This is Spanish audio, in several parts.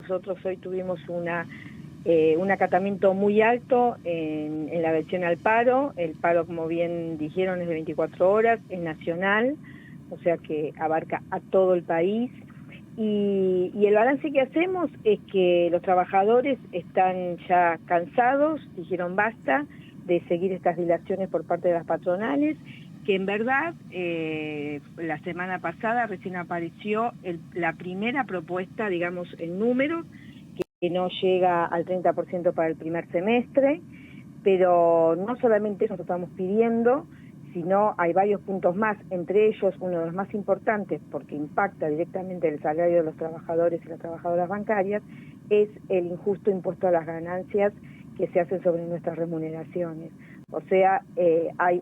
Nosotros hoy tuvimos un acatamiento muy alto en la versión al paro. El paro, como bien dijeron, es de 24 horas, es nacional, o sea que abarca a todo el país. Y el balance que hacemos es que los trabajadores están ya cansados, dijeron basta de seguir estas dilaciones por parte de las patronales, que en verdad la semana pasada recién apareció la primera propuesta, digamos, en números, que no llega al 30% para el primer semestre, pero no solamente eso estamos pidiendo, sino hay varios puntos más, entre ellos uno de los más importantes, porque impacta directamente el salario de los trabajadores y las trabajadoras bancarias, es el injusto impuesto a las ganancias que se hacen sobre nuestras remuneraciones. O sea, hay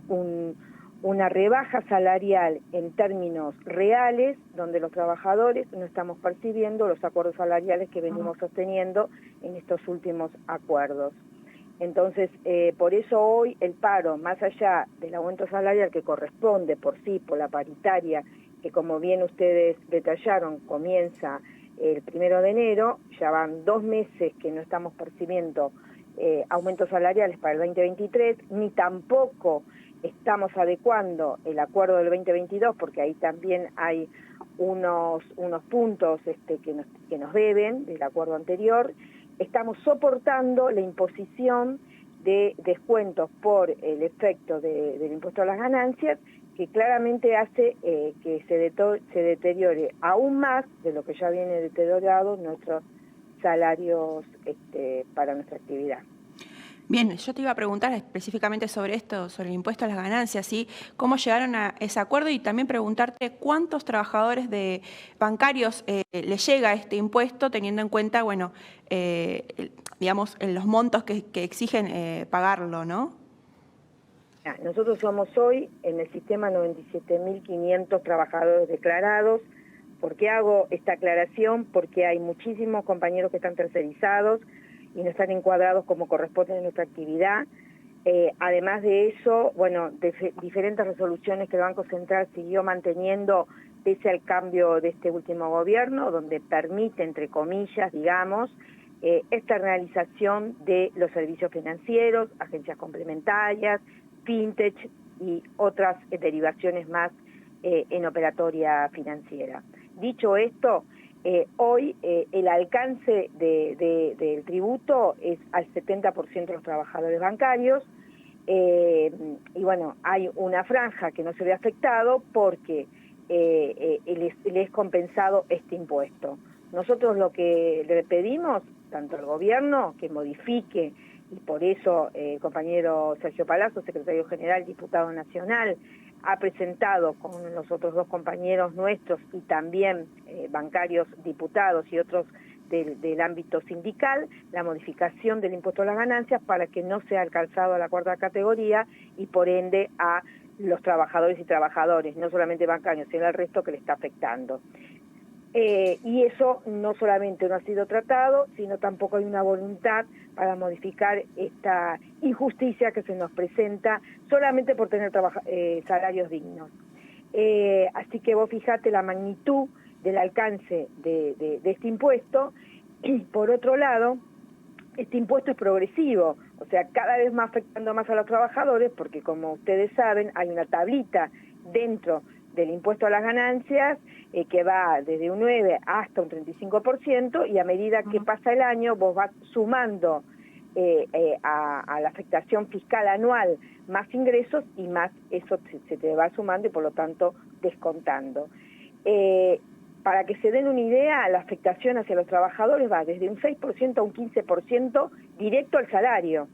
una rebaja salarial en términos reales, donde los trabajadores no estamos percibiendo los acuerdos salariales que venimos sosteniendo en estos últimos acuerdos. Entonces, por eso hoy el paro, más allá del aumento salarial que corresponde por sí, por la paritaria, que como bien ustedes detallaron, comienza el 1 de enero, ya van 2 meses que no estamos percibiendo aumentos salariales para el 2023, ni tampoco estamos adecuando el acuerdo del 2022, porque ahí también hay unos puntos que nos deben del acuerdo anterior. Estamos soportando la imposición de descuentos por el efecto del impuesto a las ganancias, que claramente hace que se deteriore aún más de lo que ya viene deteriorado nuestros salarios para nuestra actividad. Bien, yo te iba a preguntar específicamente sobre esto, sobre el impuesto a las ganancias, ¿sí? ¿Cómo llegaron a ese acuerdo? Y también preguntarte cuántos trabajadores bancarios les llega este impuesto, teniendo en cuenta, bueno, digamos, los montos que exigen pagarlo, ¿no? Nosotros somos hoy en el sistema 97.500 trabajadores declarados. ¿Por qué hago esta aclaración? Porque hay muchísimos compañeros que están tercerizados y no están encuadrados como corresponde en nuestra actividad. Además de eso, bueno, diferentes resoluciones que el Banco Central siguió manteniendo pese al cambio de este último gobierno, donde permite, entre comillas, digamos, externalización de los servicios financieros, agencias complementarias, fintech y otras derivaciones más en operatoria financiera. Dicho esto, hoy el alcance del tributo es al 70% de los trabajadores bancarios, y bueno, hay una franja que no se ve afectado porque les es compensado este impuesto. Nosotros lo que le pedimos, tanto al gobierno, que modifique, y por eso el compañero Sergio Palazzo, secretario general, diputado nacional, ha presentado con los otros 2 compañeros nuestros y también bancarios diputados y otros del ámbito sindical, la modificación del impuesto a las ganancias para que no sea alcanzado a la 4ª categoría y por ende a los trabajadores y trabajadoras, no solamente bancarios, sino al resto que le está afectando. Y eso no solamente no ha sido tratado, sino tampoco hay una voluntad para modificar esta injusticia que se nos presenta solamente por tener salarios dignos. Así que vos fijate la magnitud del alcance de este impuesto. Y por otro lado, este impuesto es progresivo, o sea, cada vez más afectando más a los trabajadores, porque como ustedes saben, hay una tablita dentro del impuesto a las ganancias que va desde un 9 hasta un 35%, y a medida que pasa el año vos vas sumando a la afectación fiscal anual más ingresos y más eso se te va sumando y por lo tanto descontando. Para que se den una idea, la afectación hacia los trabajadores va desde un 6% a un 15% directo al salario,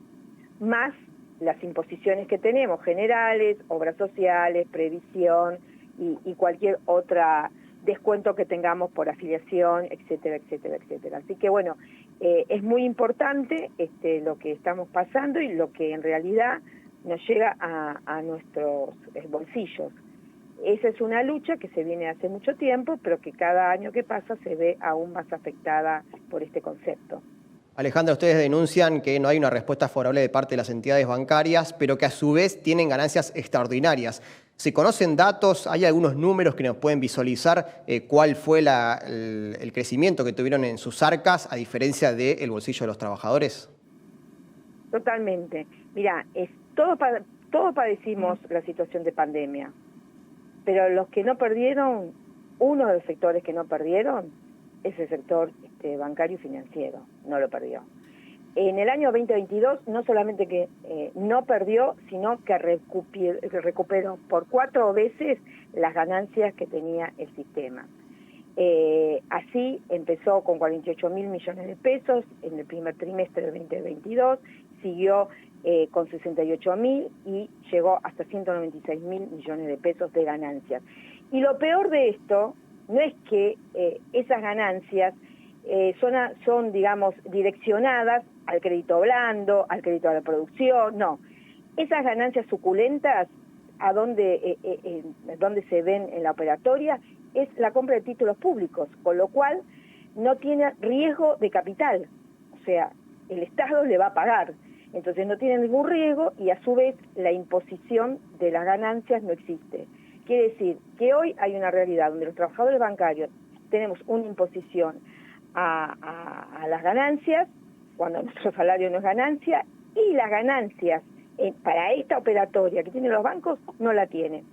más las imposiciones que tenemos, generales, obras sociales, previsión y cualquier otra descuento que tengamos por afiliación, etcétera, etcétera, etcétera. Así que bueno, es muy importante lo que estamos pasando y lo que en realidad nos llega a nuestros bolsillos. Esa es una lucha que se viene hace mucho tiempo, pero que cada año que pasa se ve aún más afectada por este concepto. Alejandra, ustedes denuncian que no hay una respuesta favorable de parte de las entidades bancarias, pero que a su vez tienen ganancias extraordinarias. ¿Se conocen datos? ¿Hay algunos números que nos pueden visualizar cuál fue el crecimiento que tuvieron en sus arcas a diferencia del bolsillo de los trabajadores? Totalmente. Mira, todos padecimos la situación de pandemia, pero los que no perdieron, uno de los sectores que no perdieron es el sector bancario y financiero, no lo perdió. En el año 2022 no solamente que no perdió, sino que recuperó por 4 veces las ganancias que tenía el sistema. Así empezó con 48.000 millones de pesos en el primer trimestre del 2022, siguió con 68.000 y llegó hasta 196.000 millones de pesos de ganancias. Y lo peor de esto no es que esas ganancias son, digamos, direccionadas al crédito blando, al crédito a la producción, no. Esas ganancias suculentas, donde se ven en la operatoria, es la compra de títulos públicos, con lo cual no tiene riesgo de capital, o sea, el Estado le va a pagar, entonces no tiene ningún riesgo y a su vez la imposición de las ganancias no existe. Quiere decir que hoy hay una realidad donde los trabajadores bancarios tenemos una imposición a las ganancias, cuando nuestro salario no es ganancia, y las ganancias para esta operatoria que tienen los bancos no la tienen.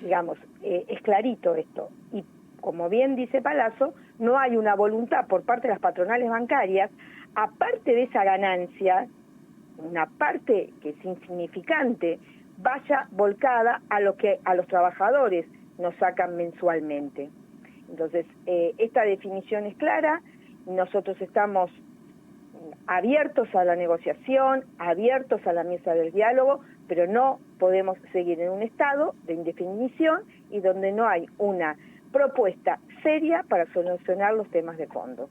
Digamos, es clarito esto. Y como bien dice Palazzo, no hay una voluntad por parte de las patronales bancarias, aparte de esa ganancia, una parte que es insignificante, vaya volcada a lo que a los trabajadores nos sacan mensualmente. Entonces, esta definición es clara, nosotros estamos abiertos a la negociación, abiertos a la mesa del diálogo, pero no podemos seguir en un estado de indefinición y donde no hay una propuesta seria para solucionar los temas de fondo.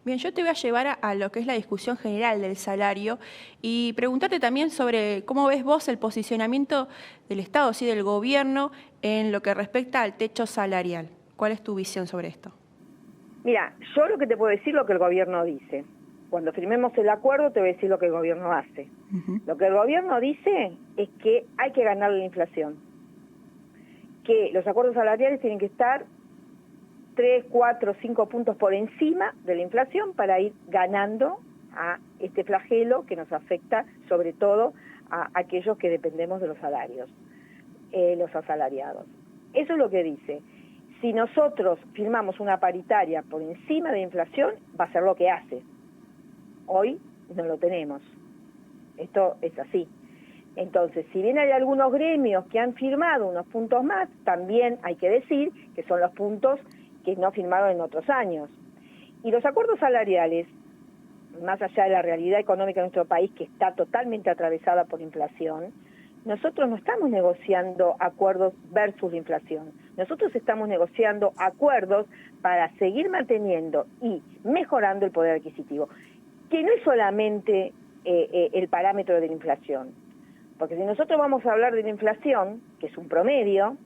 Bien, yo te voy a llevar a lo que es la discusión general del salario y preguntarte también sobre cómo ves vos el posicionamiento del Estado, ¿sí?, del gobierno, en lo que respecta al techo salarial. ¿Cuál es tu visión sobre esto? Mira, yo lo que te puedo decir es lo que el gobierno dice. Cuando firmemos el acuerdo te voy a decir lo que el gobierno hace. Lo que el gobierno dice es que hay que ganar la inflación, que los acuerdos salariales tienen que estar 3, 4, 5 puntos por encima de la inflación para ir ganando a este flagelo que nos afecta sobre todo a aquellos que dependemos de los salarios, los asalariados. Eso es lo que dice. Si nosotros firmamos una paritaria por encima de inflación, va a ser lo que hace. Hoy no lo tenemos. Esto es así. Entonces, si bien hay algunos gremios que han firmado unos puntos más, también hay que decir que son los puntos que no firmaron en otros años. Y los acuerdos salariales, más allá de la realidad económica de nuestro país, que está totalmente atravesada por inflación, nosotros no estamos negociando acuerdos versus la inflación. Nosotros estamos negociando acuerdos para seguir manteniendo y mejorando el poder adquisitivo, que no es solamente el parámetro de la inflación. Porque si nosotros vamos a hablar de la inflación, que es un promedio,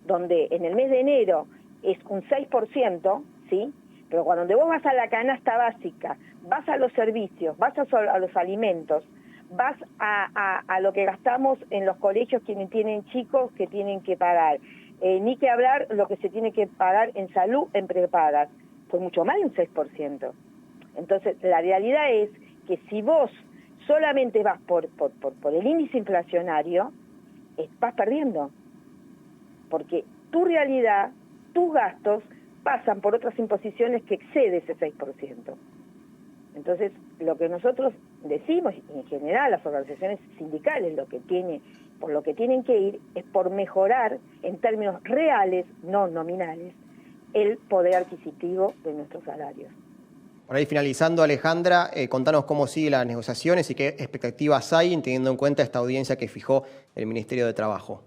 donde en el mes de enero es un 6%, ¿sí? Pero cuando vos vas a la canasta básica, vas a los servicios, vas a los alimentos, vas a lo que gastamos en los colegios quienes tienen chicos que tienen que pagar, ni que hablar lo que se tiene que pagar en salud, en prepagas, pues mucho más de un 6%. Entonces, la realidad es que si vos solamente vas por el índice inflacionario, vas perdiendo, porque tu realidad, tus gastos, pasan por otras imposiciones que excede ese 6%. Entonces, lo que nosotros decimos, y en general las organizaciones sindicales por lo que tienen que ir, es por mejorar en términos reales, no nominales, el poder adquisitivo de nuestros salarios. Por ahí finalizando, Alejandra, contanos cómo siguen las negociaciones y qué expectativas hay, teniendo en cuenta esta audiencia que fijó el Ministerio de Trabajo.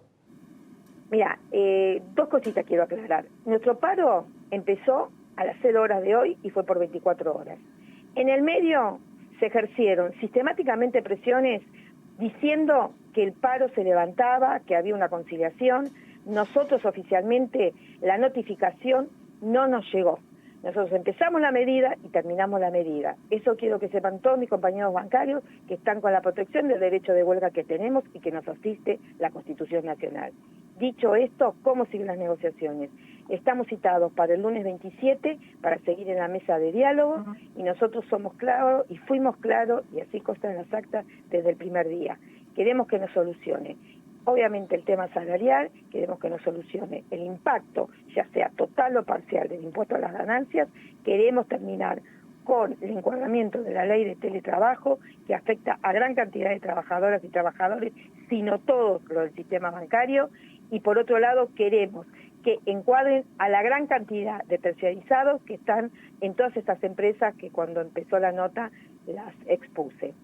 Mira, 2 cositas quiero aclarar. Nuestro paro empezó a las 0 horas de hoy y fue por 24 horas. En el medio se ejercieron sistemáticamente presiones diciendo que el paro se levantaba, que había una conciliación. Nosotros oficialmente la notificación no nos llegó. Nosotros empezamos la medida y terminamos la medida. Eso quiero que sepan todos mis compañeros bancarios que están con la protección del derecho de huelga que tenemos y que nos asiste la Constitución Nacional. Dicho esto, ¿cómo siguen las negociaciones? Estamos citados para el lunes 27 para seguir en la mesa de diálogo y nosotros somos claros y fuimos claros, y así consta en las actas desde el primer día. Queremos que nos solucione. Obviamente el tema salarial, queremos que nos solucione el impacto, ya sea total o parcial, del impuesto a las ganancias. Queremos terminar con el encuadramiento de la ley de teletrabajo, que afecta a gran cantidad de trabajadoras y trabajadores, sino todos los del sistema bancario. Y por otro lado, queremos que encuadren a la gran cantidad de terciarizados que están en todas estas empresas que cuando empezó la nota las expuse.